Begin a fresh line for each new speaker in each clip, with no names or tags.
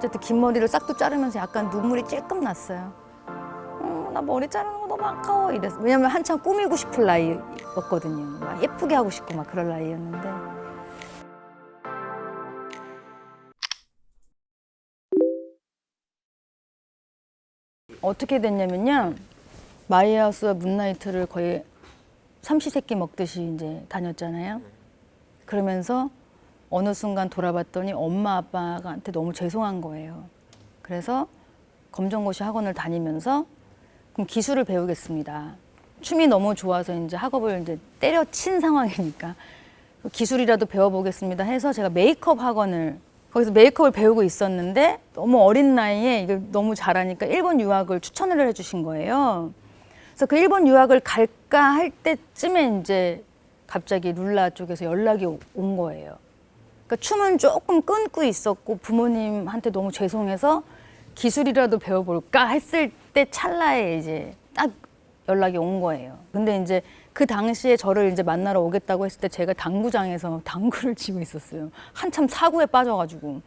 어쨌든 긴 머리를 싹둑 자르면서 약간 눈물이 찔끔 났어요. 나 머리 자르는 거 너무 아까워 이랬어. 왜냐면 한참 꾸미고 싶을 나이였거든요. 막 예쁘게 하고 싶고 막 그럴 나이였는데. 어떻게 됐냐면요. 마이하우스와 문나이트를 거의 삼시세끼 먹듯이 이제 다녔잖아요. 그러면서 어느 순간 돌아봤더니 엄마 아빠한테 너무 죄송한 거예요. 그래서 검정고시 학원을 다니면서 그럼 기술을 배우겠습니다. 춤이 너무 좋아서 이제 학업을 이제 때려친 상황이니까 기술이라도 배워보겠습니다 해서 제가 메이크업 학원을 거기서 메이크업을 배우고 있었는데 너무 어린 나이에 이걸 너무 잘하니까 일본 유학을 추천을 해주신 거예요. 그래서 그 일본 유학을 갈까 할 때쯤에 이제 갑자기 룰라 쪽에서 연락이 온 거예요. 그러니까 춤은 조금 끊고 있었고 부모님한테 너무 죄송해서 기술이라도 배워볼까 했을 때 찰나에 이제 딱 연락이 온 거예요. 근데 이제 그 당시에 저를 이제 만나러 오겠다고 했을 때 제가 당구장에서 당구를 치고 있었어요. 한참 사고에 빠져가지고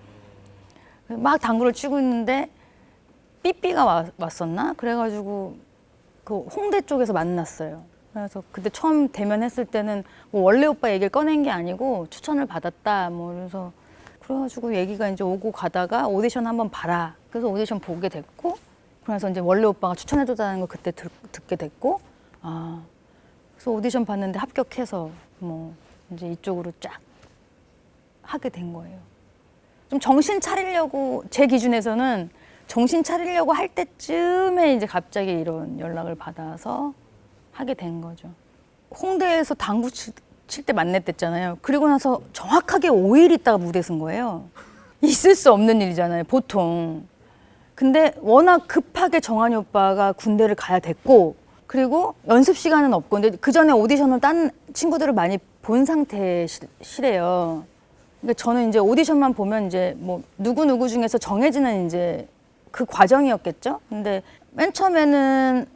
막 당구를 치고 있는데 삐삐가 왔었나? 그래가지고 그 홍대 쪽에서 만났어요. 그래서 그때 처음 대면했을 때는 뭐 원래 오빠 얘기를 꺼낸 게 아니고 추천을 받았다 뭐 그래서 그래가지고 얘기가 이제 오고 가다가 오디션 한번 봐라. 그래서 오디션 보게 됐고 그래서 이제 원래 오빠가 추천해줬다는 거 그때 듣게 됐고 그래서 오디션 봤는데 합격해서 뭐 이제 이쪽으로 쫙 하게 된 거예요. 좀 정신 차리려고 제 기준에서는 정신 차리려고 할 때쯤에 이제 갑자기 이런 연락을 받아서 하게 된 거죠. 홍대에서 당구 칠 때 만났댔잖아요. 그리고 나서 정확하게 5일 있다가 무대 쓴 거예요. 있을 수 없는 일이잖아요, 보통. 근데 워낙 급하게 정한이 오빠가 군대를 가야 됐고 그리고 연습 시간은 없고 근데 그 전에 오디션을 딴 친구들을 많이 본 상태시래요. 그러니까 저는 이제 오디션만 보면 이제 뭐 누구 중에서 정해지는 이제 그 과정이었겠죠. 근데 맨 처음에는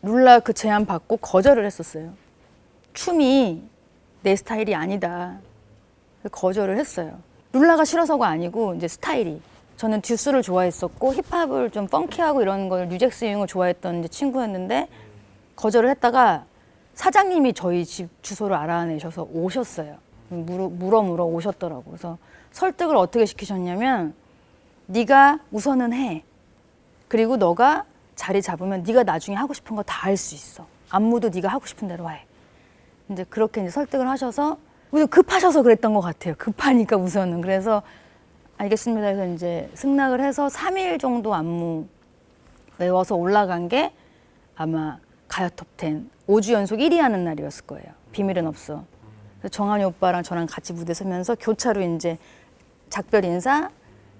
룰라 그 제안 받고 거절을 했었어요. 춤이 내 스타일이 아니다. 거절을 했어요. 룰라가 싫어서가 아니고 이제 스타일이. 저는 듀스를 좋아했었고 힙합을 좀 펑키하고 이런 걸 뉴잭스 유행을 좋아했던 이제 친구였는데 거절을 했다가 사장님이 저희 집 주소를 알아내셔서 오셨어요. 물어 오셨더라고. 그래서 설득을 어떻게 시키셨냐면 네가 우선은 해. 그리고 너가 자리 잡으면 네가 나중에 하고 싶은 거 다 할 수 있어. 안무도 네가 하고 싶은 대로 해. 이제 그렇게 이제 설득을 하셔서 급하셔서 그랬던 것 같아요. 급하니까 우선은. 그래서 알겠습니다 해서 이제 승낙을 해서 3일 정도 안무 외워서 올라간 게 아마 가요톱10 5주 연속 1위 하는 날이었을 거예요. 비밀은 없어. 그래서 정한이 오빠랑 저랑 같이 무대 서면서 교차로 이제 작별 인사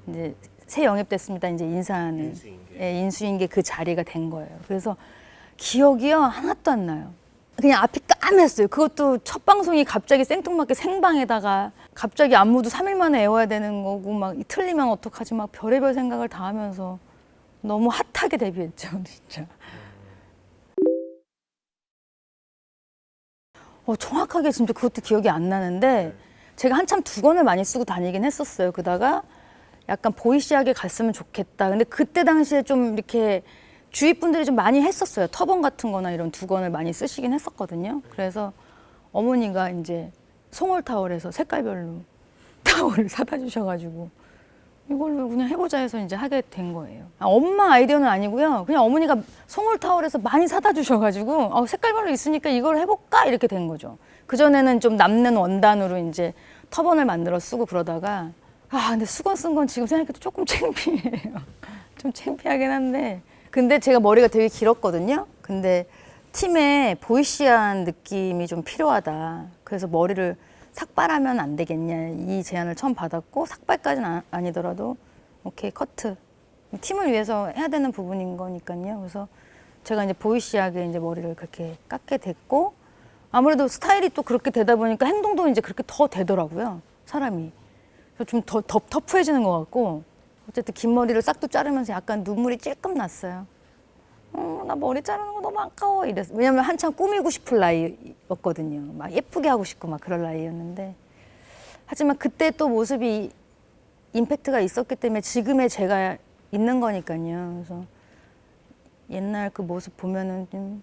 이제 새 영입됐습니다. 이제 인사하는 인수인계 그 자리가 된 거예요. 그래서 기억이요 하나도 안 나요. 그냥 앞이 까맸어요. 그것도 첫 방송이 갑자기 생뚱맞게 생방에다가 갑자기 안무도 3일 만에 외워야 되는 거고 막 틀리면 어떡하지 막 별의별 생각을 다 하면서 너무 핫하게 데뷔했죠, 진짜. 정확하게 진짜 그것도 기억이 안 나는데 제가 한참 두건을 많이 쓰고 다니긴 했었어요. 그러다가 약간 보이시하게 갔으면 좋겠다. 근데 그때 당시에 좀 이렇게 주위 분들이 좀 많이 했었어요. 터번 같은 거나 이런 두건을 많이 쓰시긴 했었거든요. 그래서 어머니가 이제 송월타월에서 색깔별로 타월을 사다 주셔가지고 이걸로 그냥 해보자 해서 이제 하게 된 거예요. 엄마 아이디어는 아니고요. 그냥 어머니가 송월타월에서 많이 사다 주셔가지고 색깔별로 있으니까 이걸 해볼까 이렇게 된 거죠. 그전에는 좀 남는 원단으로 이제 터번을 만들어 쓰고 그러다가 근데 수건 쓴 건 지금 생각해도 조금 창피해요. 좀 창피하긴 한데 근데 제가 머리가 되게 길었거든요. 근데 팀에 보이시한 느낌이 좀 필요하다. 그래서 머리를 삭발하면 안 되겠냐 이 제안을 처음 받았고 삭발까지는 아니더라도 오케이 커트. 팀을 위해서 해야 되는 부분인 거니까요. 그래서 제가 이제 보이시하게 이제 머리를 그렇게 깎게 됐고 아무래도 스타일이 또 그렇게 되다 보니까 행동도 이제 그렇게 더 되더라고요. 사람이. 그래서 좀 더 터프해지는 것 같고 어쨌든 긴 머리를 싹둑 자르면서 약간 눈물이 찔끔 났어요. 나 머리 자르는 거 너무 아까워 이랬어. 왜냐면 한참 꾸미고 싶을 나이였거든요. 막 예쁘게 하고 싶고 막 그럴 나이였는데 하지만 그때 또 모습이 임팩트가 있었기 때문에 지금의 제가 있는 거니까요. 그래서 옛날 그 모습 보면은 좀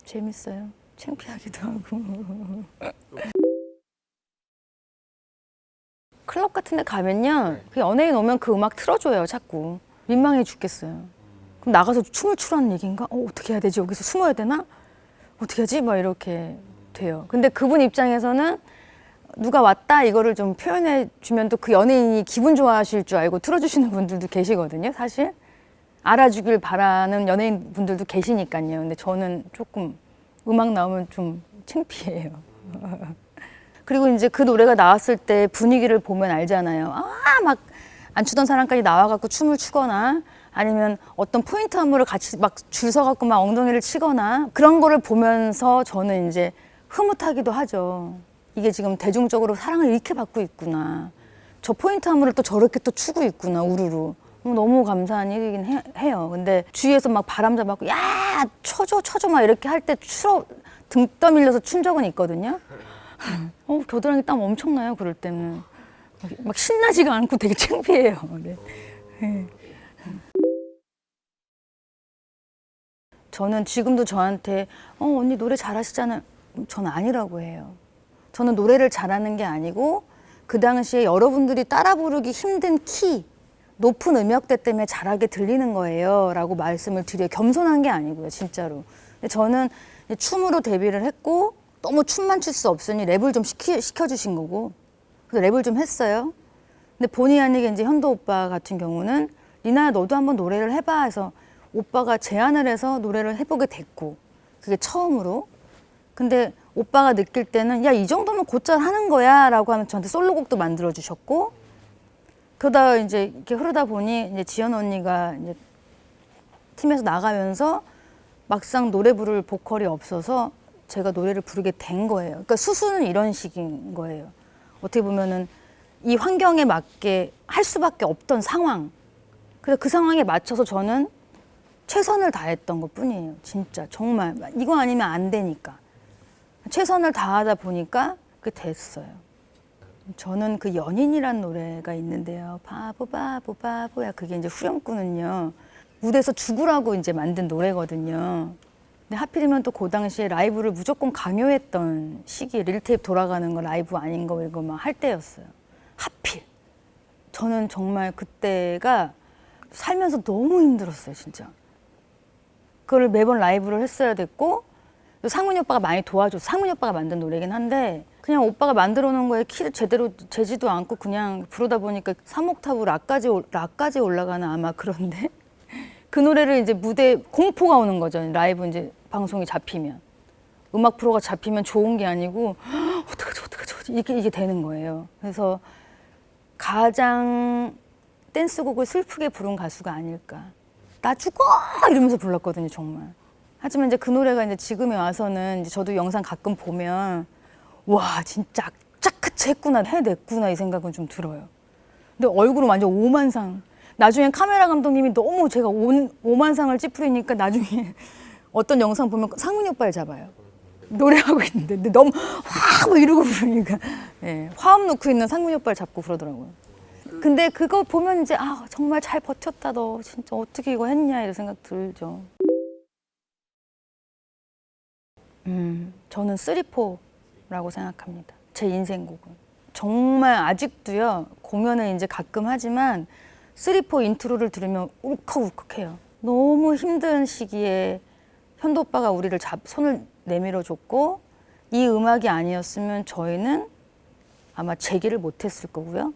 재밌어요. 창피하기도 하고. 클럽 같은 데 가면요. 그 연예인 오면 그 음악 틀어줘요, 자꾸. 민망해 죽겠어요. 그럼 나가서 춤을 추라는 얘기인가? 어떻게 해야 되지? 여기서 숨어야 되나? 어떻게 하지? 막 이렇게 돼요. 근데 그분 입장에서는 누가 왔다 이거를 좀 표현해 주면 또 그 연예인이 기분 좋아하실 줄 알고 틀어주시는 분들도 계시거든요, 사실. 알아주길 바라는 연예인 분들도 계시니까요. 근데 저는 조금 음악 나오면 좀 창피해요. 그리고 이제 그 노래가 나왔을 때 분위기를 보면 알잖아요. 막 안 추던 사람까지 나와갖고 춤을 추거나 아니면 어떤 포인트 안무를 같이 막 줄 서갖고 막 엉덩이를 치거나 그런 거를 보면서 저는 이제 흐뭇하기도 하죠. 이게 지금 대중적으로 사랑을 이렇게 받고 있구나. 저 포인트 안무를 또 저렇게 또 추고 있구나, 우르르. 너무 감사한 일이긴 해요. 근데 주위에서 막 바람 잡아갖고 야 쳐줘 막 이렇게 할 때 등 떠밀려서 춘 적은 있거든요. 겨드랑이 땀 엄청 나요, 그럴 때는. 막 신나지가 않고 되게 창피해요. 네. 저는 지금도 저한테 언니 노래 잘하시잖아요. 저는 아니라고 해요. 저는 노래를 잘하는 게 아니고 그 당시에 여러분들이 따라 부르기 힘든 키, 높은 음역대 때문에 잘하게 들리는 거예요 라고 말씀을 드려요. 겸손한 게 아니고요, 진짜로. 근데 저는 춤으로 데뷔를 했고 너무 춤만 출 수 없으니 랩을 좀 시켜주신 거고 그래서 랩을 좀 했어요. 근데 본의 아니게 이제 현도 오빠 같은 경우는 리나야 너도 한번 노래를 해봐 해서 오빠가 제안을 해서 노래를 해보게 됐고 그게 처음으로. 근데 오빠가 느낄 때는 야 이 정도면 곧잘 하는 거야 라고 하면 저한테 솔로곡도 만들어 주셨고 그러다가 이제 이렇게 흐르다 보니 이제 지연 언니가 이제 팀에서 나가면서 막상 노래 부를 보컬이 없어서 제가 노래를 부르게 된 거예요. 그러니까 수수는 이런 식인 거예요. 어떻게 보면은 이 환경에 맞게 할 수밖에 없던 상황. 그래서 그 상황에 맞춰서 저는 최선을 다했던 것 뿐이에요. 진짜 정말 이거 아니면 안 되니까 최선을 다하다 보니까 그게 됐어요. 저는 그 연인이란 노래가 있는데요. 바보 바보 바보야. 그게 이제 후렴구는요. 무대에서 죽으라고 이제 만든 노래거든요. 근데 하필이면 또 그 당시에 라이브를 무조건 강요했던 시기에 릴테이프 돌아가는 거 라이브 아닌 거 이거 막 할 때였어요. 하필. 저는 정말 그때가 살면서 너무 힘들었어요, 진짜. 그걸 매번 라이브를 했어야 됐고 상문이 오빠가 많이 도와줘서 상문이 오빠가 만든 노래긴 한데 그냥 오빠가 만들어 놓은 거에 키를 제대로 재지도 않고 그냥 부르다 보니까 3옥타브 락까지 올라가는 아마 그런데 그 노래를 이제 무대 공포가 오는 거죠. 라이브 이제 방송이 잡히면 음악 프로가 잡히면 좋은 게 아니고 어떡하지 이게 되는 거예요. 그래서 가장 댄스곡을 슬프게 부른 가수가 아닐까. 나 죽어 이러면서 불렀거든요, 정말. 하지만 이제 그 노래가 이제 지금에 와서는 이제 저도 영상 가끔 보면 와 진짜 악착같이 했구나 해냈구나 이 생각은 좀 들어요. 근데 얼굴은 완전 오만상. 나중에 카메라 감독님이 너무 제가 오만상을 찌푸리니까 나중에 어떤 영상 보면 상문이 오빠를 잡아요. 노래하고 있는데 근데 너무 막 이러고 부르니까 네, 화음 놓고 있는 상문이 오빠를 잡고 그러더라고요. 근데 그거 보면 이제 정말 잘 버텼다 너 진짜 어떻게 이거 했냐 이런 생각 들죠. 저는 3-4라고 생각합니다. 제 인생곡은. 정말 아직도요, 공연을 이제 가끔 하지만 3-4 인트로를 들으면 울컥울컥해요. 너무 힘든 시기에 현도 오빠가 우리를 손을 내밀어 줬고 이 음악이 아니었으면 저희는 아마 재기를 못했을 거고요.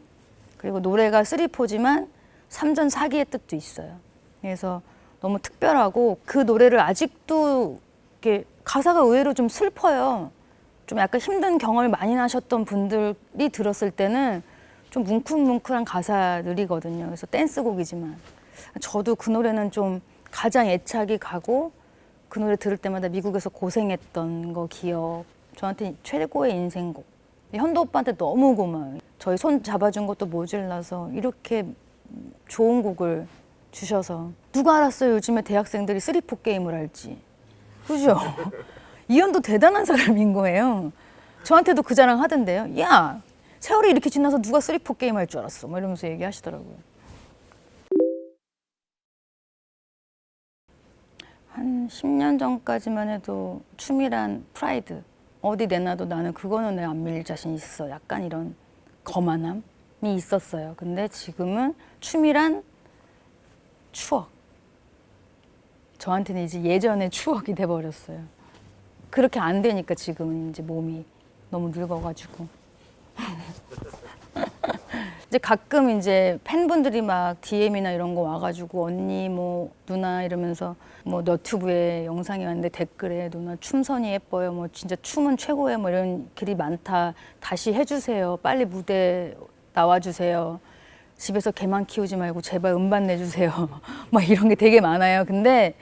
그리고 노래가 3-4지만 3전 4기의 뜻도 있어요. 그래서 너무 특별하고 그 노래를 아직도 이렇게 가사가 의외로 좀 슬퍼요. 좀 약간 힘든 경험을 많이 하셨던 분들이 들었을 때는 좀 뭉클뭉클한 가사들이거든요. 그래서 댄스곡이지만 저도 그 노래는 좀 가장 애착이 가고 그 노래 들을 때마다 미국에서 고생했던 거 기억. 저한테 최고의 인생곡. 현도 오빠한테 너무 고마워요. 저희 손 잡아준 것도 모질라서 이렇게 좋은 곡을 주셔서. 누가 알았어요 요즘에 대학생들이 3-4 게임을 할지. 그죠? 이현도 대단한 사람인 거예요. 저한테도 그 자랑 하던데요. 야, 세월이 이렇게 지나서 누가 3포 게임 할 줄 알았어. 막 이러면서 얘기하시더라고요. 한 10년 전까지만 해도 춤이란 프라이드. 어디 내놔도 나는 그거는 내가 안 밀릴 자신 있어. 약간 이런 거만함이 있었어요. 근데 지금은 춤이란 추억. 저한테는 이제 예전의 추억이 돼버렸어요. 그렇게 안 되니까 지금은 이제 몸이 너무 늙어가지고. 이제 가끔 이제 팬분들이 막 DM이나 이런 거 와가지고 언니 뭐 누나 이러면서 뭐 너튜브에 영상이 왔는데 댓글에 누나 춤선이 예뻐요. 뭐 진짜 춤은 최고예요. 뭐 이런 글이 많다. 다시 해주세요. 빨리 무대 나와주세요. 집에서 개만 키우지 말고 제발 음반 내주세요. 막 이런 게 되게 많아요. 근데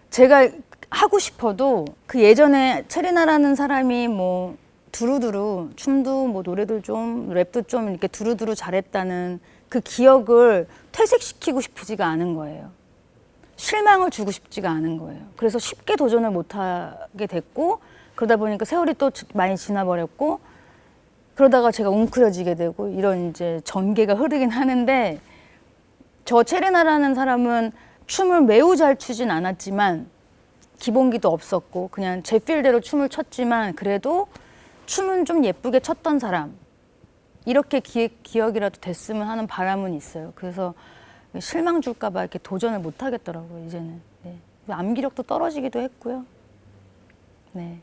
제가 하고 싶어도 그 예전에 체리나라는 사람이 뭐 두루두루 춤도 뭐 노래도 좀 랩도 좀 이렇게 두루두루 잘했다는 그 기억을 퇴색시키고 싶지가 않은 거예요. 실망을 주고 싶지가 않은 거예요. 그래서 쉽게 도전을 못 하게 됐고 그러다 보니까 세월이 또 많이 지나버렸고 그러다가 제가 웅크려지게 되고 이런 이제 전개가 흐르긴 하는데 저 체리나라는 사람은 춤을 매우 잘 추진 않았지만 기본기도 없었고 그냥 제 필대로 춤을 췄지만 그래도 춤은 좀 예쁘게 췄던 사람 이렇게 기억이라도 됐으면 하는 바람은 있어요. 그래서 실망 줄까 봐 이렇게 도전을 못 하겠더라고요 이제는. 네. 암기력도 떨어지기도 했고요. 네.